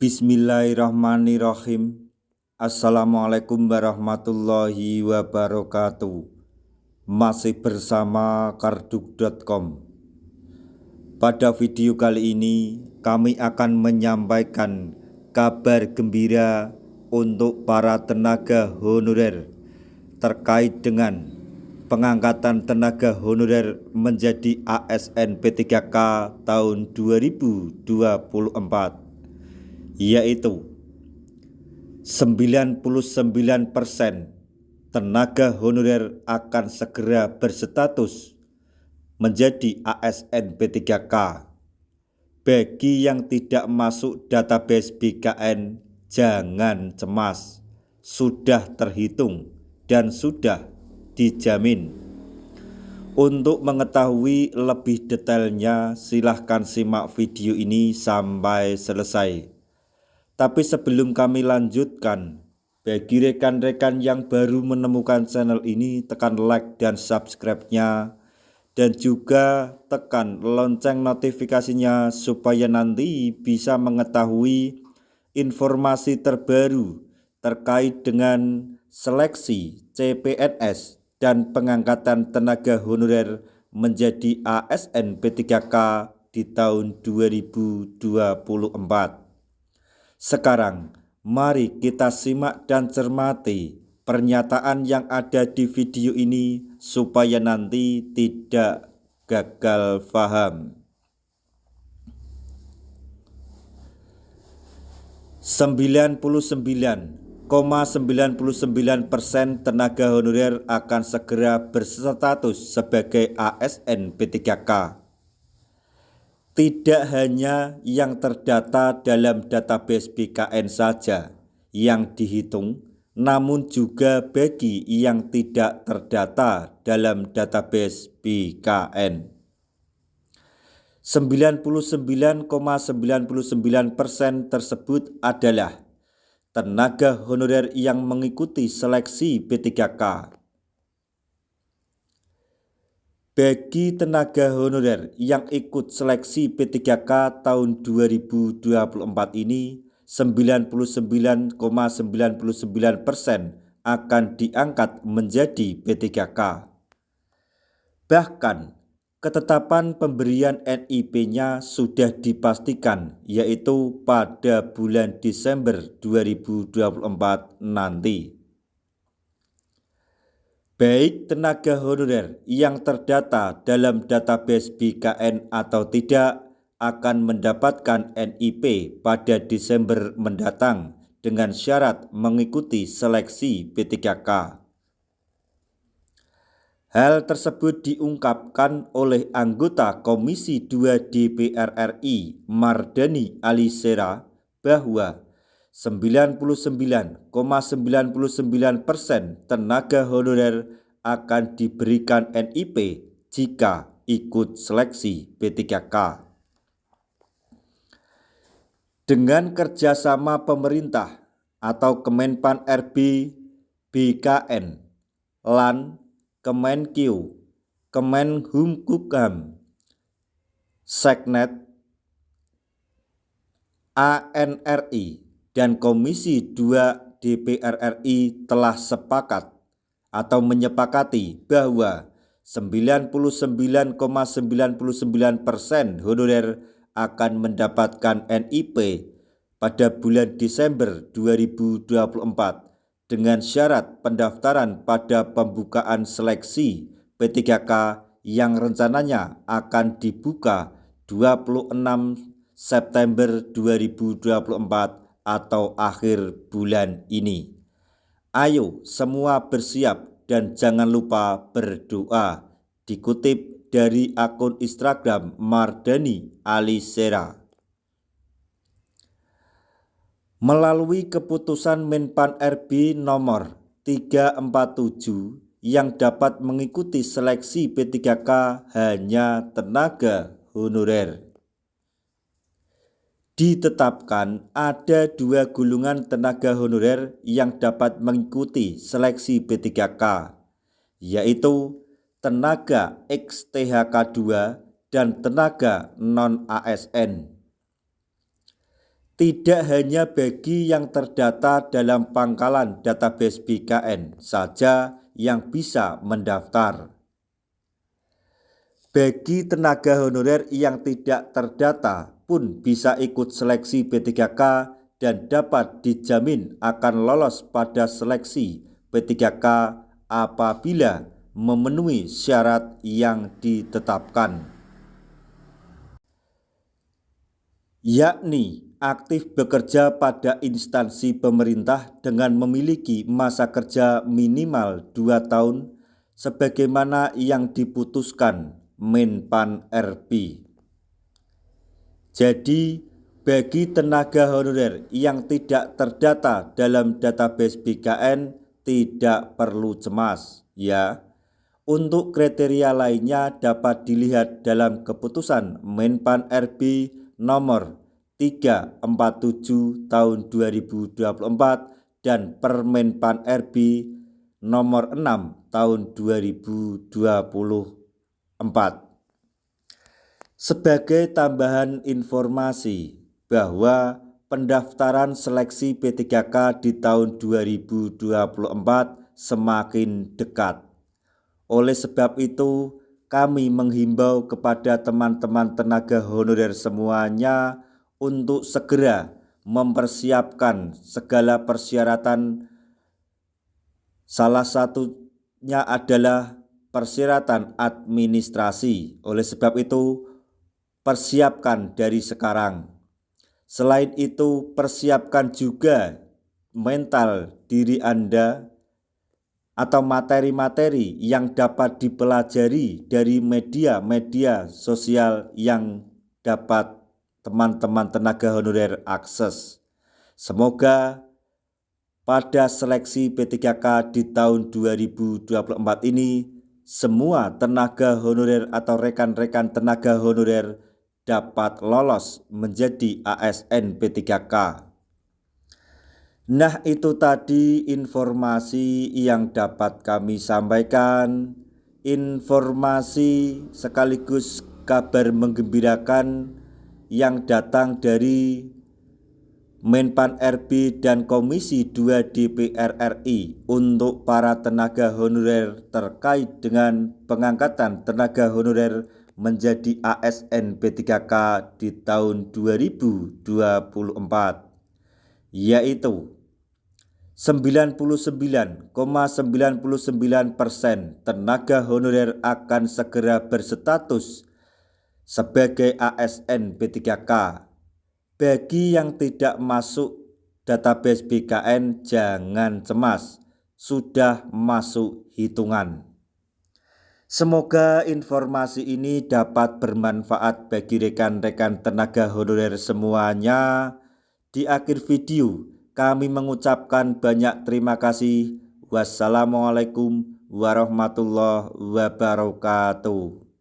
Bismillahirrahmanirrahim. Assalamualaikum warahmatullahi wabarakatuh. Masih bersama karduk.com. Pada video kali ini kami akan menyampaikan kabar gembira untuk para tenaga honorer terkait dengan pengangkatan tenaga honorer menjadi ASN P3K tahun 2024, yaitu 99% tenaga honorer akan segera berstatus menjadi ASN P3K. Bagi yang tidak masuk database BKN, jangan cemas, sudah terhitung dan sudah dijamin. Untuk mengetahui lebih detailnya, silahkan simak video ini sampai selesai. Tapi sebelum kami lanjutkan, bagi rekan-rekan yang baru menemukan channel ini, tekan like dan subscribe-nya, dan juga tekan lonceng notifikasinya supaya nanti bisa mengetahui informasi terbaru terkait dengan seleksi CPNS dan pengangkatan tenaga honorer menjadi ASN P3K di tahun 2024. Sekarang, mari kita simak dan cermati pernyataan yang ada di video ini supaya nanti tidak gagal paham. 99,99% tenaga honorer akan segera berstatus sebagai ASN P3K. Tidak hanya yang terdata dalam database BKN saja yang dihitung, namun juga bagi yang tidak terdata dalam database BKN. 99,99% tersebut adalah tenaga honorer yang mengikuti seleksi P3K. Bagi tenaga honorer yang ikut seleksi P3K tahun 2024 ini, 99,99% akan diangkat menjadi P3K. Bahkan, ketetapan pemberian NIP-nya sudah dipastikan, yaitu pada bulan Desember 2024 nanti. Baik tenaga honorer yang terdata dalam database BKN atau tidak akan mendapatkan NIP pada Desember mendatang dengan syarat mengikuti seleksi P3K. Hal tersebut diungkapkan oleh anggota Komisi 2 DPR RI Mardani Alisera bahwa 99,99% tenaga honorer akan diberikan NIP jika ikut seleksi P3K. Dengan kerjasama pemerintah atau Kemenpan RB, BKN, LAN, Kemenkeu, Kemenhumkam, Seknet, ANRI, dan Komisi 2 DPR RI telah sepakat atau menyepakati bahwa 99,99% honorer akan mendapatkan NIP pada bulan Desember 2024 dengan syarat pendaftaran pada pembukaan seleksi P3K yang rencananya akan dibuka 26 September 2024 atau akhir bulan ini. Ayo semua bersiap dan jangan lupa berdoa. Dikutip dari akun Instagram Mardani Alisera. Melalui keputusan Menpan RB nomor 347 yang dapat mengikuti seleksi P3K hanya tenaga honorer. Ditetapkan ada dua golongan tenaga honorer yang dapat mengikuti seleksi P3K, yaitu tenaga XTHK2 dan tenaga non-ASN. Tidak hanya bagi yang terdata dalam pangkalan database BKN saja yang bisa mendaftar. Bagi tenaga honorer yang tidak terdata pun bisa ikut seleksi P3K dan dapat dijamin akan lolos pada seleksi P3K apabila memenuhi syarat yang ditetapkan, yakni aktif bekerja pada instansi pemerintah dengan memiliki masa kerja minimal 2 tahun sebagaimana yang diputuskan Menpan RB. Jadi, bagi tenaga honorer yang tidak terdata dalam database BKN tidak perlu cemas ya. Untuk kriteria lainnya dapat dilihat dalam keputusan Menpan RB nomor 347 tahun 2024 dan Permenpan RB nomor 6 tahun 2024. Sebagai tambahan informasi bahwa pendaftaran seleksi P3K di tahun 2024 semakin dekat. Oleh sebab itu, kami menghimbau kepada teman-teman tenaga honorer semuanya untuk segera mempersiapkan segala persyaratan. Salah satunya adalah persyaratan administrasi. Oleh sebab itu, persiapkan dari sekarang. Selain itu, persiapkan juga mental diri Anda atau materi-materi yang dapat dipelajari dari media-media sosial yang dapat teman-teman tenaga honorer akses. Semoga pada seleksi P3K di tahun 2024 ini semua tenaga honorer atau rekan-rekan tenaga honorer dapat lolos menjadi ASN P3K. Nah, itu tadi informasi yang dapat kami sampaikan. Informasi sekaligus kabar menggembirakan yang datang dari Menpan RB dan Komisi 2 DPR RI untuk para tenaga honorer terkait dengan pengangkatan tenaga honorer menjadi ASN P3K di tahun 2024, yaitu 99,99% tenaga honorer akan segera berstatus sebagai ASN P3K. Bagi yang tidak masuk database BKN jangan cemas, sudah masuk hitungan. Semoga informasi ini dapat bermanfaat bagi rekan-rekan tenaga honorer semuanya. Di akhir video kami mengucapkan banyak terima kasih. Wassalamualaikum warahmatullahi wabarakatuh.